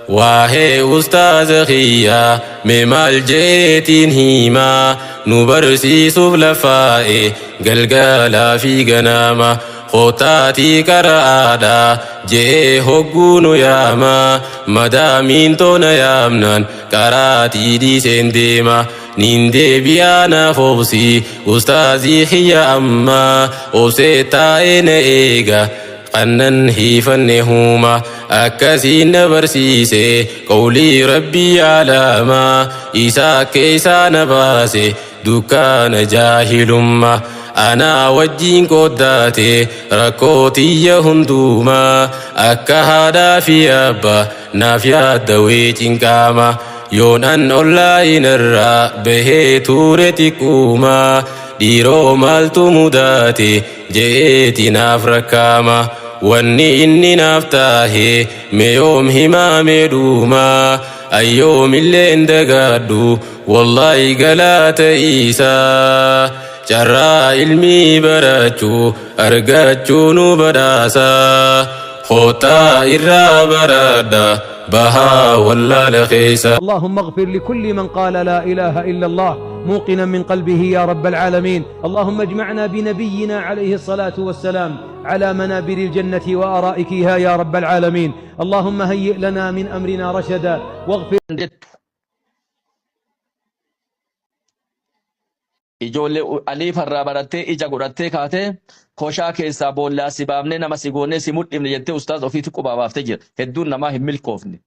واهي أستاذ خيا ممال جيتين هيما نبرسي سفلفائي قلقالا في قنامة خوتاتي كرادا جي هقونو ياما مدامين تونا يامنان كراتي دي سنديما نيندي بيانا فوسي أستاذي خيا أما أوسيتا إيغا قنن هيفنهما أكسين برسيسي قولي ربي علاما إسا كيسا نباسي دكان جاهلما أنا وجين قداتي ركوتي يهندوما أكا هادا في أبا نافيا دويتين كاما يونان أولاين الرا به تورتي كوما ديرو مالتو مداتي جيتي نافركاما واني إني نفتاهي ميوم هما مدوما أيوم اللي اندقادو والله قلات إيسا جرى علمي براتشو أرقاتشو نبداسا خوتا إرى برادا بها ولا لخيسا. اللهم اغفر لكل من قال لا إله إلا الله موقنا من قلبه يا رب العالمين. اللهم اجمعنا بنبينا عليه الصلاة والسلام على منابر الجنة وأرائكها يا رب العالمين. اللهم هيئ لنا من أمرنا رشدا واغفر. ijoollee aliif harraa barattee ija godhattee kaatee koshaa keessaa boollaa si baafnee nama si goonee si mudhimne jettee ustaaz ofiitti qubaa baaftee jira. Hedduun namaa hin milkoofne.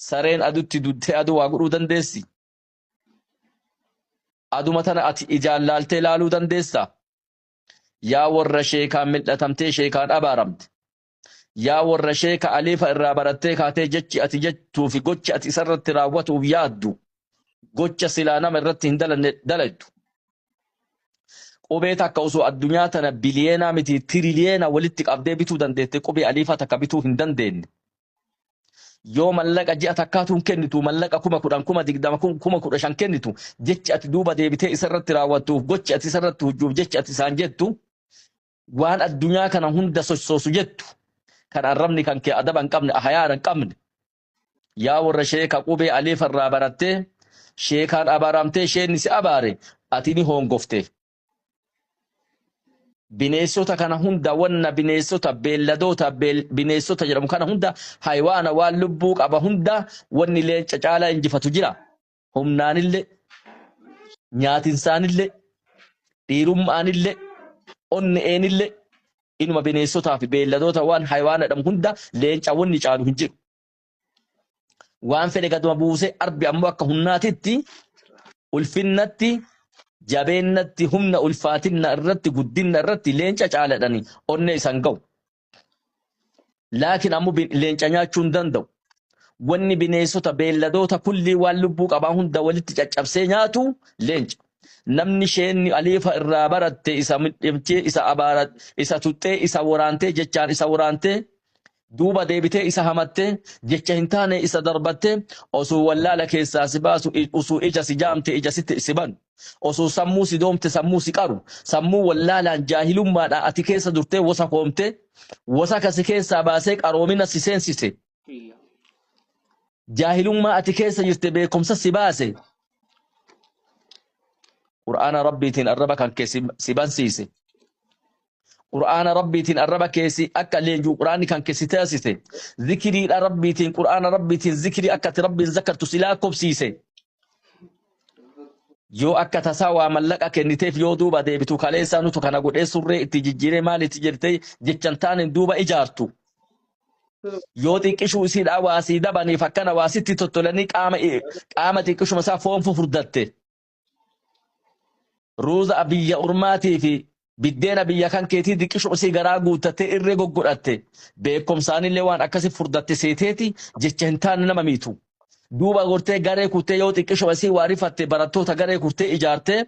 Sareen adutti duttee aduu waa godhuu dandeessi. Aduma tana ati ijaan laaltee laaluu dandeessaa. Yaa warra sheekaan mil'atamtee sheekaan abaaramte. Yaa warra sheeka aliifa irraa barattee kaatee jechi ati jettuu fi gochi ati isarratti raawwatuuf yaaddu. Gocha silaa nama irratti hin dalaytu. Qubee takka osoo addunyaa tana biliyeenaa miti tiriliyeena walitti qabdee bituu dandeette qubee aliifaa takka bituu hin dandeenye. Yoo mallaqa ji'a takkaatuun kennitu mallaqa 10,000 20,000 10,000 kennitu jechi ati duuba deebitee isarratti raawwattuuf gochi ati isarratti hujjuuf jechi ati isaan jettu waan addunyaa kana hunda sossoosu jettu kan arrabni kan kee adaba hin qabne hayaa hin qabne. Yaa warra sheeka qubee aliifa irraa barattee sheekaan abaaramtee sheenni si abaare ati ni hongofte. Bineensota kana hunda wanna bineensota beelladoota bineensota jedhamu kana hunda haywaana waan lubbuu qaba hunda wanni leenca caalaa injifatu jira. Humnaanillee nyaatinsaanillee dhiirummaanillee onne'eenillee inuma bineensotaa fi beelladoota waan haywaana jedhamu hunda leenca wanni caalu hin jiru. Waan fedhe gaduma buusee arbi ammoo akka humnaatitti ulfinnatti jabeennatti humna ulfaatinna irratti guddinna irratti leenca caaladhani onne isan ga'u. Laakiin ammoo leenca nyaachuu hin danda'u. Wanni bineensota beelladoota kulli waan lubbuu qabaa hunda walitti caccabsee nyaatu leenca. Namni sheenni aliifa irraa baratte isa midhimtee isa abaarat isa tuxxee isa waraantee jechaan isa waraantee duuba deebitee isa hamattee jecha hin taane isa darbattee osoo wallaala keessaa si baasu osoo ija si jaamte ija sitti si banu osoo sammuu si doomte sammuu si qaru sammuu wallaalaan jaahilummaadhaan ati keessa durtee wasa koomte wasa kasi keessaa baasee qaroomina si seensise jaahilummaa ati keessa jirte beekumsa si baase Qur'aana rabbiitiin arraba kan kee si bansiise. Qur'aana rabbiitiin arraba keessi akka leenjuu qur'aanni kan keessi taasise zikiriidha rabbiitiin qur'aana rabbiitiin zikirii akka ati rabbiin zakartu silaa kobsiise yoo akka tasaa waa mallaqa kenniteef yoo duuba deebitu kaleessaa nutu kana godhee surree itti jijjiiree maal itti jirtee jechan taanen duuba ijaartu yoo xiqqishuu isiidhaa waasii dabaniif akkana waasitti tottolanii qaama xiqqishuma isaa foon fufurdatte ruuza biyya urmaatii fi biddeena biyya kan keetii xiqqishuma isii garaa guuttattee irree goggodhatte beekumsaanillee waan akkasi furdatte seeteeti jecha hin taane nama miitu. Duuba gortee garee kurtee yoo xiqqishuma isii waa rifatte barattoota garee kurtee ijaartee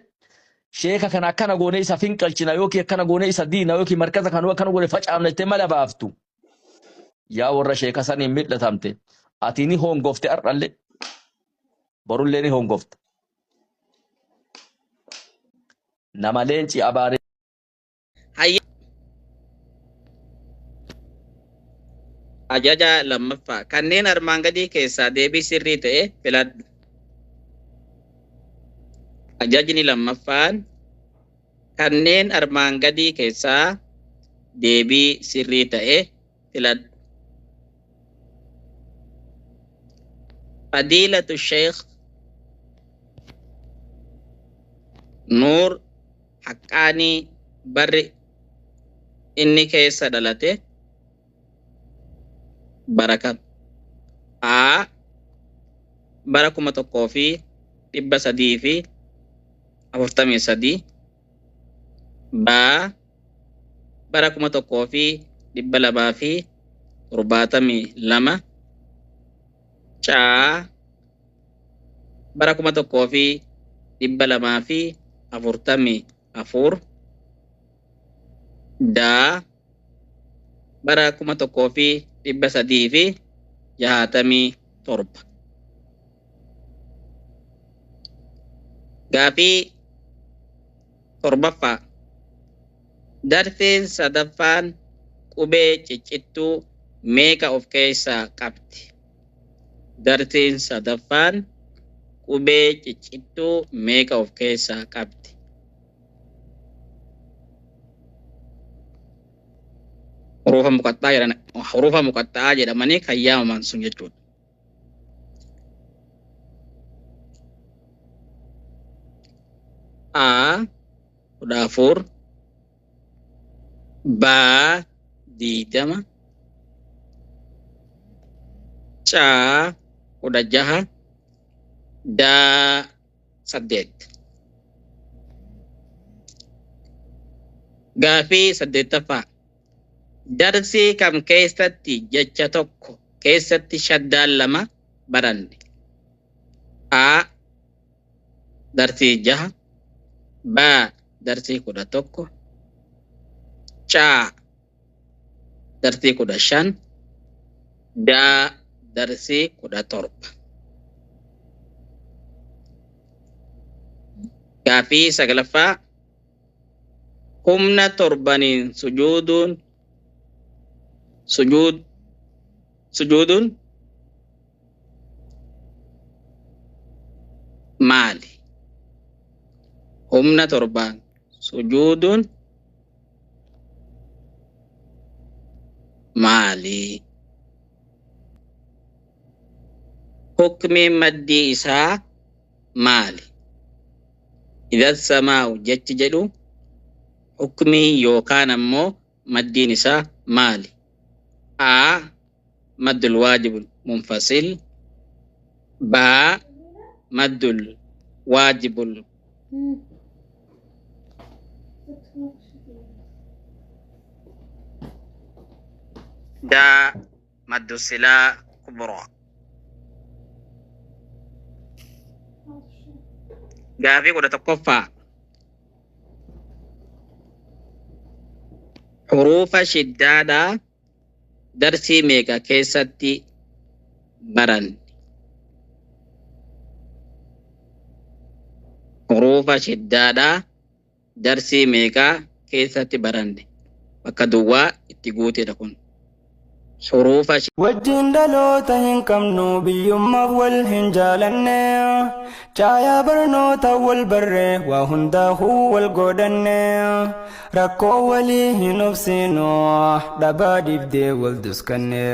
sheeka kana akkana goonee isa finqalchina yookiin akkana goonee isa diina yookiin markaza kanuu akkana goonee facaafnettee mala baaftu. Yaa warra sheeka saniin midhatamte ati ni hongofte har'allee borullee ni hongofte. Nama leenci abaaree. Ajaja lammaffaa kanneen armaan gadii keessaa deebii sirrii ta'e filadhu. Ajajni lammaffaan kanneen armaan gadii keessaa deebii sirrii ta'e filadhu. Fadiilatu Sheekh Nuur Haqqaanii barri inni keessa dhalate bara kam? A. bara 1343 B. bara 1272 C. bara 1244 D. bara 1367. Gaafii torbaffaa darsiin sadaffaan qubee ciccittuu meeqa of keessaa qabdi? Darsiin sadaffaan qubee ciccittuu meeqa of keessaa qabdi? Hurufa muqaxxa'aa jedhamanii kan yaamaman sun jechuudha. A 14 B 20 C 16 D 8. Gaafii saddeettaffaa darsii kam keessatti jecha tokko keessatti shaddaan lama baranne? A. darsii 6 B. darsii 11 C. darsii 15 D. darsii 17. Gaafii saglaffaa humna torbaniin sujuuduun maali? Humna torbaan sujuuduun maali? Hukmiin maddii isaa maali? Idha samaa'u jechi jedhu hukmii yookaan ammoo maddiin isaa maali? A. maddul waajibul munfasil B. maddul waajibul D. maddul silaa kubra. Gaafii 11ffaa hurufa shiddaadhaa darsii meeqa keessatti baranne? Hurufa shiddaadhaa darsii meeqa keessatti baranne? Bakka duwwaa itti guuteedha kun. Hurufa wajjin dhaloota hin qabnu biyyummaaf wal hin jaalanne caayaa barnoota wal barree waa hundaahuu wal godhanne rakkoo walii hin obsinu dhabaa dibdee wal duskanne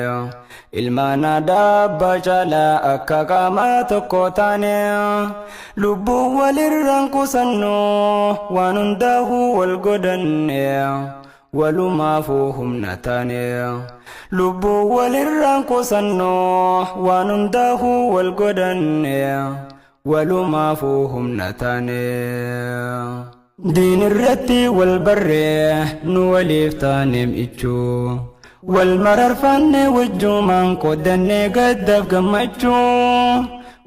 ilmaan aadaa abbaa caalaa akka qaamaa tokko taane lubbuu walirraan qusannu waan hundaahuu wal godhanne walumaafuu humna taane lubbuu walirraan qusannu waan hundaahuu wal godhanne walumaafuu humna taane diin irratti wal barree nu waliif taaneem ichuu wal mararfanne wajjumaan qoodanne gaddaaf gammachuu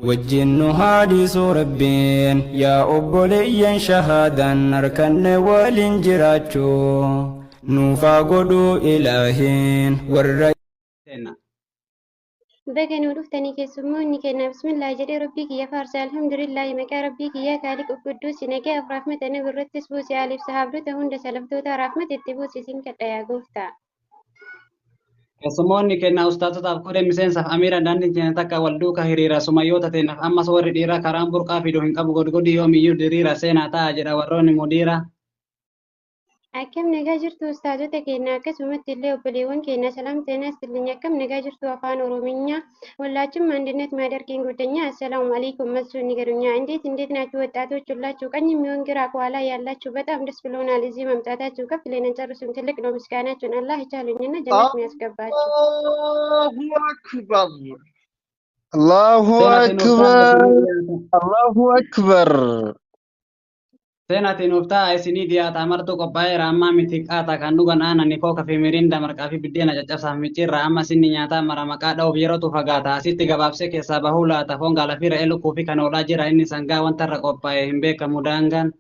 wajjin nu haadhiisuu rabbiin yaa obboleeyyan shahaadan harkanne waliin jiraachuu nuufaa godhuu ilaahiin warra بقى نقول تاني كسموني كنا بسم الله جدي ربي كي فارس الحمد لله مكا ربي كي كالك قدوس نجا رحمة أنا برتس بوسي على صحابته هند سلفتو رحمة التبوسي سنك يا قفتا Keessummoonni kennaa ustaasotaaf godhe miseensaaf amiira daandii keenya takka wal duuka hiriira sumayyoota teenaaf ammas warri dhiiraa karaan burqaa fidu hin qabu godgodi yoomiyyuu diriira seenaa ta'a jedha warroonni mudiira. Akkam nagaa jirtu ustaazota keenya akkasumatti illee obboleewwan keenya ሰላም ጤና ይስጥልኝ akkam nagaa jirtu afaan ኦሮምኛ ሁላችሁም አንድነት የሚያደርገኝ ጓደኛ አሰላሙ አለይኩም መልሱን ንገሩኛ እንዴት ናችሁ ወጣቶች ሁላችሁ ቀኝ የሚሆን ግራ ከኋላ ያላችሁ በጣም ደስ ብሎናል እዚህ መምጣታችሁ ከፍ ብለን ጨርሱም ትልቅ ነው ምስጋናችሁን አላህ ይቻሉኝና ጀነት የሚያስገባችሁ الله أكبر الله أكبر Seenaatiin uftaa isinii dhiyaata amartuu qophaa'eera amma miti qaata kan dhugan aanani kooka fi mirinda marqaa fi biddeena caccabsaaf micciirra amma sinni nyaataa mara maqaa dha'uuf yerootu fagaata asitti gabaabsee keessaa bahuu laata foon gaalafiira elukuu fi kan oolaa jira inni sangaa wantarra qophaa'e hin beekamu daangaan.